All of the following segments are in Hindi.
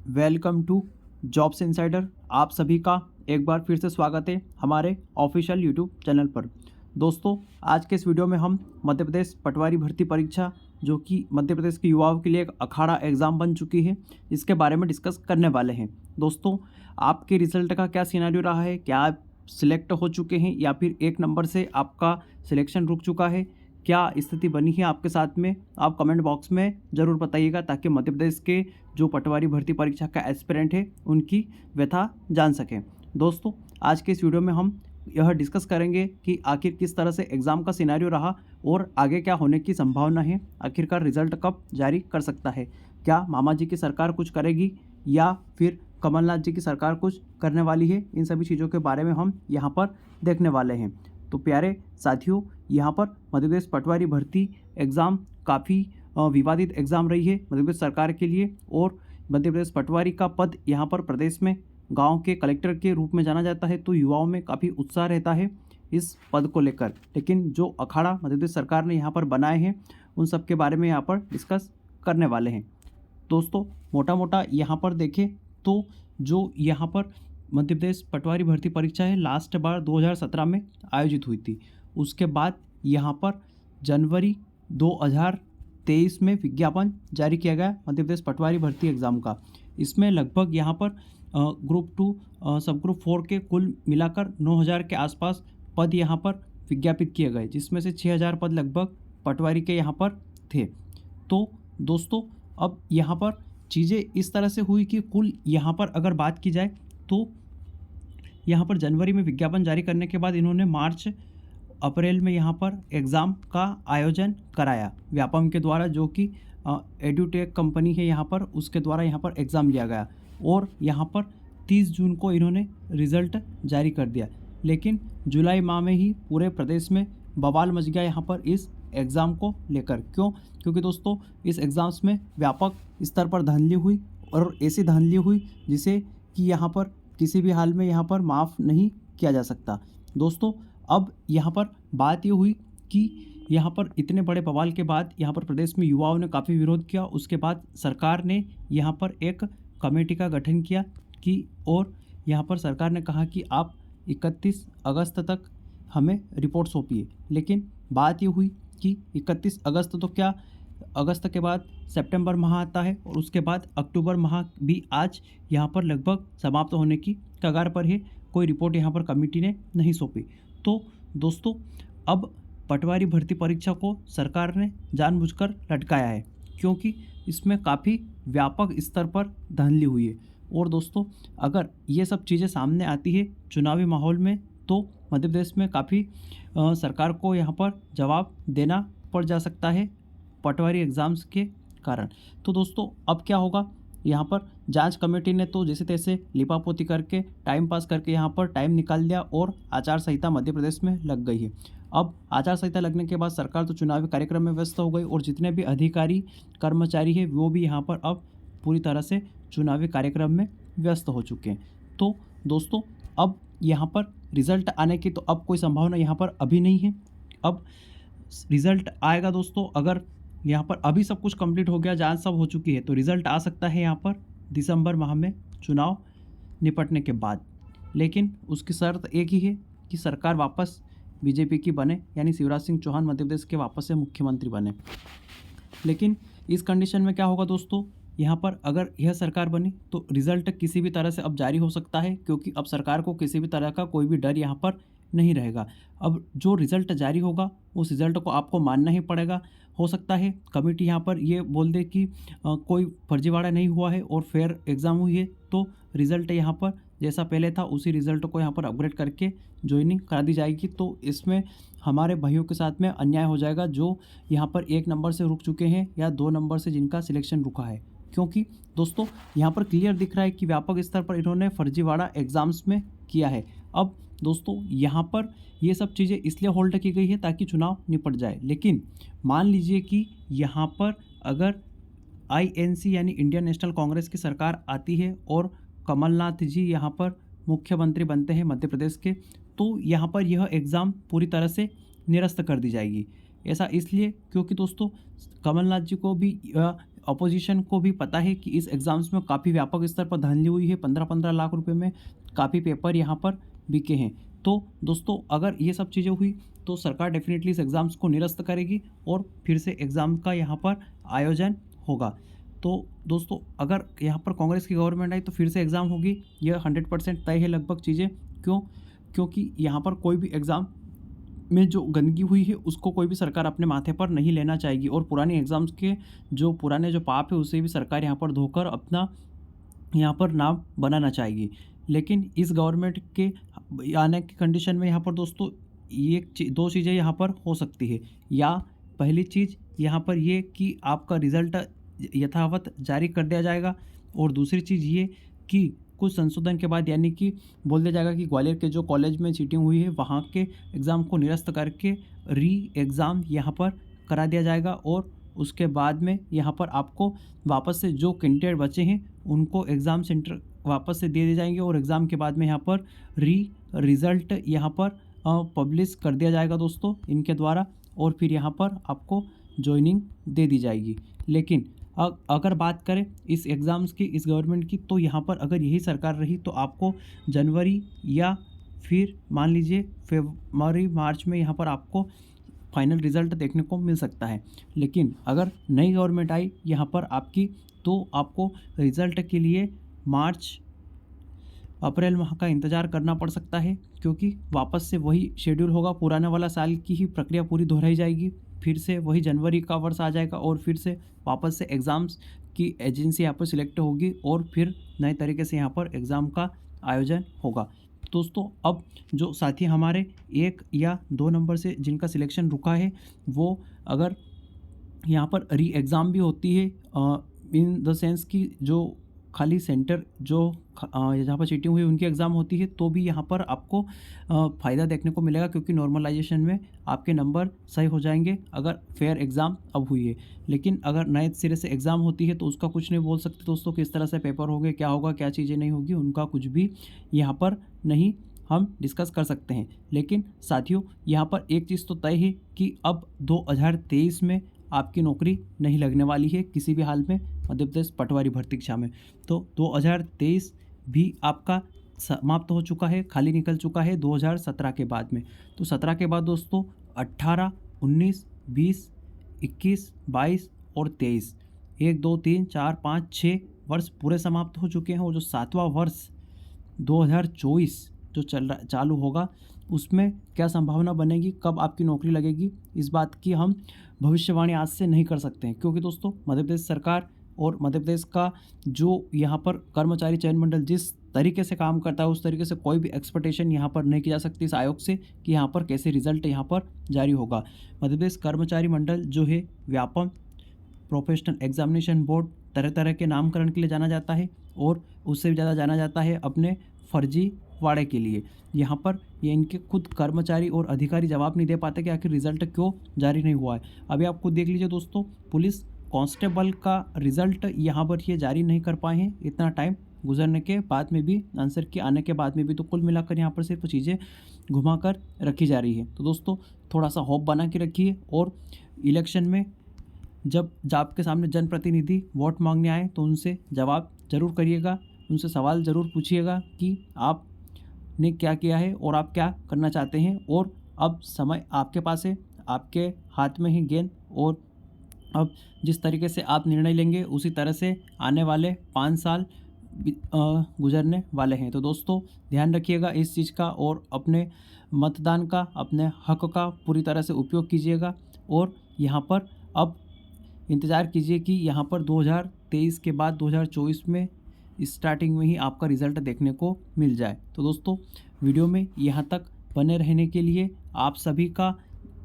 Welcome to jobs insider. आप सभी का एक बार फिर से स्वागत है हमारे ऑफिशियल यूट्यूब चैनल पर। दोस्तों, आज के इस वीडियो में हम मध्य प्रदेश पटवारी भर्ती परीक्षा, जो कि मध्य प्रदेश के युवाओं के लिए एक अखाड़ा एग्ज़ाम बन चुकी है, इसके बारे में डिस्कस करने वाले हैं। दोस्तों, आपके रिजल्ट का क्या सिनेरियो रहा है? क्या आप सिलेक्ट हो चुके हैं या फिर एक नंबर से आपका सिलेक्शन रुक चुका है? क्या स्थिति बनी है आपके साथ में? आप कमेंट बॉक्स में ज़रूर बताइएगा, ताकि मध्य प्रदेश के जो पटवारी भर्ती परीक्षा का एस्पिरेंट है उनकी व्यथा जान सकें। दोस्तों, आज के इस वीडियो में हम यह डिस्कस करेंगे कि आखिर किस तरह से एग्ज़ाम का सिनेरियो रहा और आगे क्या होने की संभावना है। आखिरकार रिजल्ट कब जारी कर सकता है? क्या मामा जी की सरकार कुछ करेगी या फिर कमलनाथ जी की सरकार कुछ करने वाली है? इन सभी चीज़ों के बारे में हम यहाँ पर देखने वाले हैं। तो प्यारे साथियों, यहाँ पर मध्य प्रदेश पटवारी भर्ती एग्ज़ाम काफ़ी विवादित एग्ज़ाम रही है मध्य प्रदेश सरकार के लिए, और मध्य प्रदेश पटवारी का पद यहाँ पर प्रदेश में गांव के कलेक्टर के रूप में जाना जाता है। तो युवाओं में काफ़ी उत्साह रहता है इस पद को लेकर, लेकिन जो अखाड़ा मध्य प्रदेश सरकार ने यहाँ पर बनाए हैं उन सब के बारे में यहाँ पर डिस्कस करने वाले हैं। दोस्तों, मोटा मोटा यहाँ पर देखें तो जो यहाँ पर मध्य प्रदेश पटवारी भर्ती परीक्षा है, लास्ट बार 2017 में आयोजित हुई थी। उसके बाद यहाँ पर जनवरी 2023 में विज्ञापन जारी किया गया मध्य प्रदेश पटवारी भर्ती एग्ज़ाम का। इसमें लगभग यहाँ पर ग्रुप 2 सब ग्रुप 4 के कुल मिलाकर 9000 के आसपास पद यहाँ पर विज्ञापित किए गए, जिसमें से 6000 पद लगभग पटवारी के यहाँ पर थे। तो दोस्तों, अब यहाँ पर चीज़ें इस तरह से हुई कि कुल यहाँ पर अगर बात की जाए तो यहाँ पर जनवरी में विज्ञापन जारी करने के बाद इन्होंने मार्च अप्रैल में यहाँ पर एग्ज़ाम का आयोजन कराया व्यापम के द्वारा, जो कि एडुटेक कंपनी है यहाँ पर, उसके द्वारा यहाँ पर एग्ज़ाम लिया गया और यहाँ पर 30 जून को इन्होंने रिज़ल्ट जारी कर दिया। लेकिन जुलाई माह में ही पूरे प्रदेश में बवाल मच गया यहाँ पर इस एग्ज़ाम को लेकर। क्यों? क्योंकि दोस्तों, इस एग्ज़ाम्स में व्यापक स्तर पर धांधली हुई, और ऐसी धांधली हुई जिसे कि यहाँ पर किसी भी हाल में यहाँ पर माफ़ नहीं किया जा सकता। दोस्तों, अब यहाँ पर बात ये हुई कि यहाँ पर इतने बड़े बवाल के बाद यहाँ पर प्रदेश में युवाओं ने काफ़ी विरोध किया। उसके बाद सरकार ने यहाँ पर एक कमेटी का गठन किया और यहाँ पर सरकार ने कहा कि आप 31 अगस्त तक हमें रिपोर्ट सौंपिए। लेकिन बात ये हुई कि 31 अगस्त तो क्या, अगस्त के बाद सितंबर माह आता है और उसके बाद अक्टूबर माह भी आज यहाँ पर लगभग समाप्त होने की कगार पर है। कोई रिपोर्ट यहाँ पर कमेटी ने नहीं सौंपी। तो दोस्तों, अब पटवारी भर्ती परीक्षा को सरकार ने जानबूझकर लटकाया है, क्योंकि इसमें काफ़ी व्यापक स्तर पर धांधली हुई है। और दोस्तों, अगर ये सब चीज़ें सामने आती है चुनावी माहौल में, तो मध्य प्रदेश में काफ़ी सरकार को यहाँ पर जवाब देना पड़ जा सकता है पटवारी एग्ज़ाम्स के कारण। तो दोस्तों, अब क्या होगा? यहाँ पर जांच कमेटी ने तो जैसे तैसे लिपापोती करके टाइम पास करके यहाँ पर टाइम निकाल दिया और आचार संहिता मध्य प्रदेश में लग गई है। अब आचार संहिता लगने के बाद सरकार तो चुनावी कार्यक्रम में व्यस्त हो गई, और जितने भी अधिकारी कर्मचारी हैं वो भी यहाँ पर अब पूरी तरह से चुनावी कार्यक्रम में व्यस्त हो चुके हैं। तो दोस्तों, अब यहाँ पर रिज़ल्ट आने की तो अब कोई संभावना यहाँ पर अभी नहीं है। अब रिज़ल्ट आएगा दोस्तों, अगर यहाँ पर अभी सब कुछ कंप्लीट हो गया, जांच सब हो चुकी है, तो रिज़ल्ट आ सकता है यहाँ पर दिसंबर माह में चुनाव निपटने के बाद। लेकिन उसकी शर्त एक ही है कि सरकार वापस बीजेपी की बने, यानी शिवराज सिंह चौहान मध्य प्रदेश के वापस से मुख्यमंत्री बने। लेकिन इस कंडीशन में क्या होगा दोस्तों, यहाँ पर अगर यह सरकार बनी तो रिज़ल्ट किसी भी तरह से अब जारी हो सकता है, क्योंकि अब सरकार को किसी भी तरह का कोई भी डर यहाँ पर नहीं रहेगा। अब जो रिज़ल्ट जारी होगा उस रिज़ल्ट को आपको मानना ही पड़ेगा। हो सकता है कमेटी यहाँ पर ये बोल दे कि कोई फर्जीवाड़ा नहीं हुआ है और फेयर एग्ज़ाम हुई है, तो रिज़ल्ट यहाँ पर जैसा पहले था उसी रिज़ल्ट को यहाँ पर अपग्रेड करके ज्वाइनिंग करा दी जाएगी। तो इसमें हमारे भाइयों के साथ में अन्याय हो जाएगा, जो यहाँ पर 1 नंबर से रुक चुके हैं या 2 नंबर से जिनका सिलेक्शन रुका है। क्योंकि दोस्तों, यहाँ पर क्लियर दिख रहा है कि व्यापक स्तर पर इन्होंने फर्जीवाड़ा एग्ज़ाम्स में किया है। अब दोस्तों, यहाँ पर ये सब चीज़ें इसलिए होल्ड की गई है ताकि चुनाव निपट जाए। लेकिन मान लीजिए कि यहाँ पर अगर INC यानी इंडियन नेशनल कांग्रेस की सरकार आती है और कमलनाथ जी यहाँ पर मुख्यमंत्री बनते हैं मध्य प्रदेश के, तो यहाँ पर यह एग्ज़ाम पूरी तरह से निरस्त कर दी जाएगी। ऐसा इसलिए क्योंकि दोस्तों, कमलनाथ जी को भी अपोजिशन को भी पता है कि इस एग्ज़ाम्स में काफ़ी व्यापक स्तर पर धांधली हुई है, 15-15 लाख रुपए में काफ़ी पेपर यहाँ पर बिके हैं। तो दोस्तों अगर ये सब चीज़ें हुई तो सरकार डेफिनेटली इस एग्ज़ाम्स को निरस्त करेगी और फिर से एग्ज़ाम का यहाँ पर आयोजन होगा। तो दोस्तों अगर यहाँ पर कांग्रेस की गवर्नमेंट आई तो फिर से एग्ज़ाम होगी, यह 100% तय है लगभग चीज़ें। क्योंकि यहाँ पर कोई भी एग्ज़ाम में जो गंदगी हुई है उसको कोई भी सरकार अपने माथे पर नहीं लेना चाहेगी और पुराने एग्ज़ाम्स के जो पुराने जो पाप है उसे भी सरकार यहाँ पर धोकर अपना यहाँ पर नाम बनाना चाहेगी। लेकिन इस गवर्नमेंट के आने की कंडीशन में यहाँ पर दोस्तों दो चीज़ें यहाँ पर हो सकती है। या पहली चीज़ यहाँ पर ये कि आपका रिज़ल्ट यथावत जारी कर दिया जाएगा और दूसरी चीज़ ये कि कुछ संशोधन के बाद यानी कि बोल दिया जाएगा कि ग्वालियर के जो कॉलेज में चीटिंग हुई है वहाँ के एग्ज़ाम को निरस्त करके री एग्ज़ाम यहाँ पर करा दिया जाएगा और उसके बाद में यहाँ पर आपको वापस से जो कैंडिडेट बचे हैं उनको एग्ज़ाम सेंटर वापस से दे दिए जाएंगे और एग्ज़ाम के बाद में यहाँ पर रिज़ल्ट यहाँ पर पब्लिश कर दिया जाएगा दोस्तों इनके द्वारा और फिर यहाँ पर आपको जॉइनिंग दे दी जाएगी। लेकिन अगर बात करें इस एग्ज़ाम्स की इस गवर्नमेंट की तो यहाँ पर अगर यही सरकार रही तो आपको जनवरी या फिर मान लीजिए फरवरी मार्च में यहाँ पर आपको फाइनल रिज़ल्ट देखने को मिल सकता है। लेकिन अगर नई गवर्नमेंट आई यहाँ पर आपकी तो आपको रिज़ल्ट के लिए मार्च अप्रैल माह का इंतज़ार करना पड़ सकता है क्योंकि वापस से वही शेड्यूल होगा, पुराने वाला साल की ही प्रक्रिया पूरी दोहराई जाएगी, फिर से वही जनवरी का वर्ष आ जाएगा और फिर से वापस से एग्ज़ाम्स की एजेंसी यहाँ पर सिलेक्ट होगी और फिर नए तरीके से यहाँ पर एग्ज़ाम का आयोजन होगा। दोस्तों अब जो साथी हमारे 1 या 2 नंबर से जिनका सिलेक्शन रुका है वो अगर यहाँ पर री एग्ज़ाम भी होती है इन द सेंस कि जो खाली सेंटर जो जहाँ पर चीटिंग हुई उनकी एग्ज़ाम होती है तो भी यहाँ पर आपको फ़ायदा देखने को मिलेगा क्योंकि नॉर्मलाइजेशन में आपके नंबर सही हो जाएंगे अगर फेयर एग्ज़ाम अब हुई है। लेकिन अगर नए सिरे से एग्ज़ाम होती है तो उसका कुछ नहीं बोल सकते दोस्तों, किस तरह से पेपर होंगे, क्या होगा, क्या चीज़ें नहीं होगी, उनका कुछ भी यहाँ पर नहीं हम डिस्कस कर सकते हैं। लेकिन साथियों यहाँ पर एक चीज़ तो तय है कि अब 2023 में आपकी नौकरी नहीं लगने वाली है किसी भी हाल में मध्य प्रदेश पटवारी भर्ती कक्षा में। तो 2023 भी आपका समाप्त हो चुका है, खाली निकल चुका है 2017 के बाद में। तो 17 के बाद दोस्तों 18, 19, 20, 21, 22 और 23 1, 2, 3, 4, 5, 6 वर्ष पूरे समाप्त हो चुके हैं और जो 7वां वर्ष 2024 जो चालू होगा उसमें क्या संभावना बनेगी, कब आपकी नौकरी लगेगी, इस बात की हम भविष्यवाणी आज से नहीं कर सकते हैं क्योंकि दोस्तों मध्य प्रदेश सरकार और मध्य प्रदेश का जो यहाँ पर कर्मचारी चयन मंडल जिस तरीके से काम करता है उस तरीके से कोई भी एक्सपेक्टेशन यहाँ पर नहीं की जा सकती इस आयोग से कि यहाँ पर कैसे रिजल्ट यहाँ पर जारी होगा। मध्य प्रदेश कर्मचारी मंडल जो है व्यापम प्रोफेशनल एग्जामिनेशन बोर्ड तरह तरह के नामकरण के लिए जाना जाता है और उससे भी ज़्यादा जाना जाता है अपने फर्जी वाड़े के लिए। यहाँ पर ये इनके खुद कर्मचारी और अधिकारी जवाब नहीं दे पाते कि आखिर रिज़ल्ट क्यों जारी नहीं हुआ है। अभी आप खुद देख लीजिए दोस्तों, पुलिस कांस्टेबल का रिज़ल्ट यहाँ पर ये जारी नहीं कर पाए हैं इतना टाइम गुजरने के बाद में भी, आंसर के आने के बाद में भी। तो कुल मिलाकर यहाँ पर सिर्फ चीज़ें घुमा कर रखी जा रही है। तो दोस्तों थोड़ा सा होप बना के रखिए और इलेक्शन में जब आपके सामने जनप्रतिनिधि वोट मांगने आए तो उनसे जवाब ज़रूर करिएगा, उनसे सवाल ज़रूर पूछिएगा कि आपने क्या किया है और आप क्या करना चाहते हैं। और अब समय आपके पास है, आपके हाथ में ही गेंद, और अब जिस तरीके से आप निर्णय लेंगे उसी तरह से आने वाले 5 साल गुजरने वाले हैं। तो दोस्तों ध्यान रखिएगा इस चीज़ का और अपने मतदान का, अपने हक का पूरी तरह से उपयोग कीजिएगा। और यहाँ पर अब इंतज़ार कीजिए कि यहाँ पर 2023 के बाद 2024 में स्टार्टिंग में ही आपका रिज़ल्ट देखने को मिल जाए। तो दोस्तों वीडियो में यहाँ तक बने रहने के लिए आप सभी का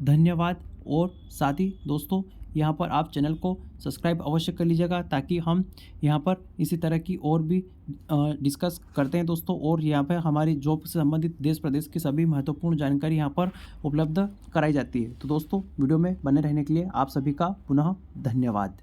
धन्यवाद। और साथ ही दोस्तों यहाँ पर आप चैनल को सब्सक्राइब अवश्य कर लीजिएगा ताकि हम यहाँ पर इसी तरह की और भी डिस्कस करते हैं दोस्तों। और यहाँ पर हमारी जॉब से संबंधित देश प्रदेश की सभी महत्वपूर्ण जानकारी यहाँ पर उपलब्ध कराई जाती है। तो दोस्तों वीडियो में बने रहने के लिए आप सभी का पुनः धन्यवाद।